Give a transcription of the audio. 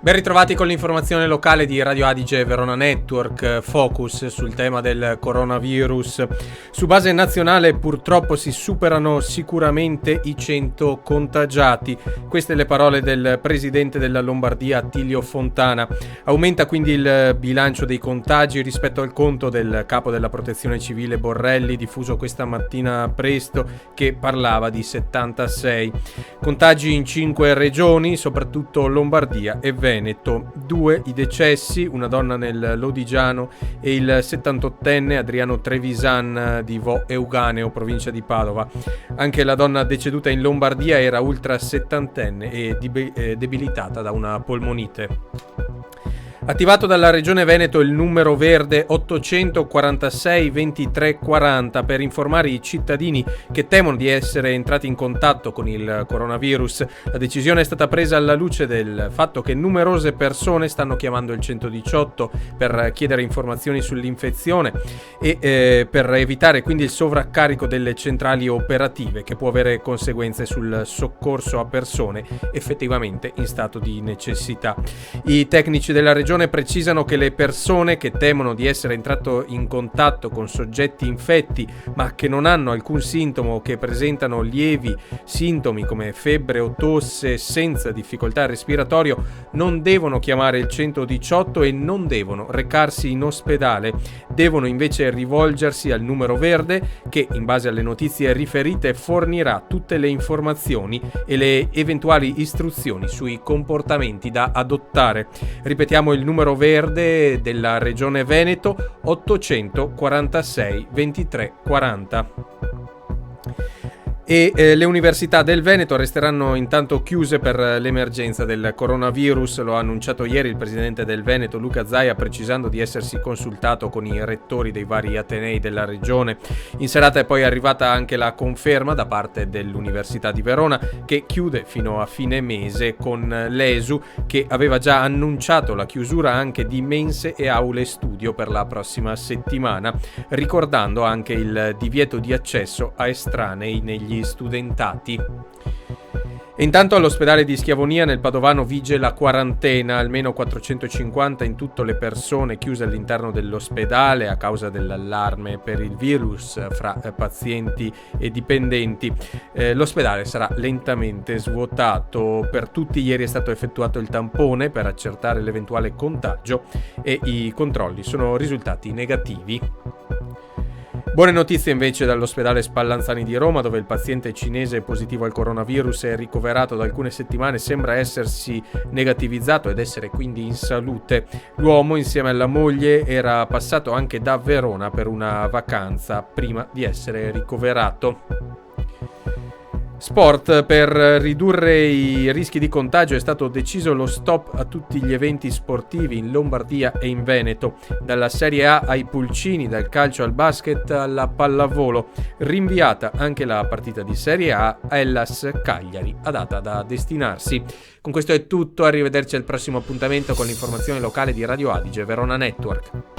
Ben ritrovati con l'informazione locale di Radio Adige Verona Network, focus sul tema del coronavirus. Su base nazionale purtroppo si superano sicuramente i 100 contagiati. Queste le parole del presidente della Lombardia Attilio Fontana. Aumenta quindi il bilancio dei contagi rispetto al conto del capo della Protezione Civile Borrelli, diffuso questa mattina presto, che parlava di 76. Contagi in 5 regioni, soprattutto Lombardia e Veneto. 2 i decessi, una donna nel Lodigiano e il 78enne Adriano Trevisan di Vo Euganeo, provincia di Padova. Anche la donna deceduta in Lombardia era ultra settantenne e debilitata da una polmonite. Attivato dalla Regione Veneto il numero verde 846 23 40 per informare i cittadini che temono di essere entrati in contatto con il coronavirus. La decisione è stata presa alla luce del fatto che numerose persone stanno chiamando il 118 per chiedere informazioni sull'infezione e per evitare quindi il sovraccarico delle centrali operative, che può avere conseguenze sul soccorso a persone effettivamente in stato di necessità. I tecnici della Regione precisano che le persone che temono di essere entrato in contatto con soggetti infetti ma che non hanno alcun sintomo o che presentano lievi sintomi come febbre o tosse senza difficoltà respiratorio non devono chiamare il 118 e non devono recarsi in ospedale. Devono invece rivolgersi al numero verde che, in base alle notizie riferite, fornirà tutte le informazioni e le eventuali istruzioni sui comportamenti da adottare. Ripetiamo il numero verde della Regione Veneto 846 23 40. Le università del Veneto resteranno intanto chiuse per l'emergenza del coronavirus. Lo ha annunciato ieri il presidente del Veneto Luca Zaia, precisando di essersi consultato con i rettori dei vari atenei della regione. In serata è poi arrivata anche la conferma da parte dell'Università di Verona, che chiude fino a fine mese, con l'ESU che aveva già annunciato la chiusura anche di mense e aule studio per la prossima settimana, ricordando anche il divieto di accesso a estranei negli studentati. E intanto all'ospedale di Schiavonia nel Padovano vige la quarantena, almeno 450 in tutto le persone chiuse all'interno dell'ospedale a causa dell'allarme per il virus fra pazienti e dipendenti. L'ospedale sarà lentamente svuotato. Per tutti ieri è stato effettuato il tampone per accertare l'eventuale contagio e i controlli sono risultati negativi. Buone notizie invece dall'ospedale Spallanzani di Roma, dove il paziente cinese positivo al coronavirus è ricoverato da alcune settimane, sembra essersi negativizzato ed essere quindi in salute. L'uomo, insieme alla moglie, era passato anche da Verona per una vacanza prima di essere ricoverato. Sport. Per ridurre i rischi di contagio è stato deciso lo stop a tutti gli eventi sportivi in Lombardia e in Veneto, dalla Serie A ai pulcini, dal calcio al basket alla pallavolo. Rinviata anche la partita di Serie A Hellas Cagliari, a data da destinarsi. Con questo è tutto, arrivederci al prossimo appuntamento con l'informazione locale di Radio Adige Verona Network.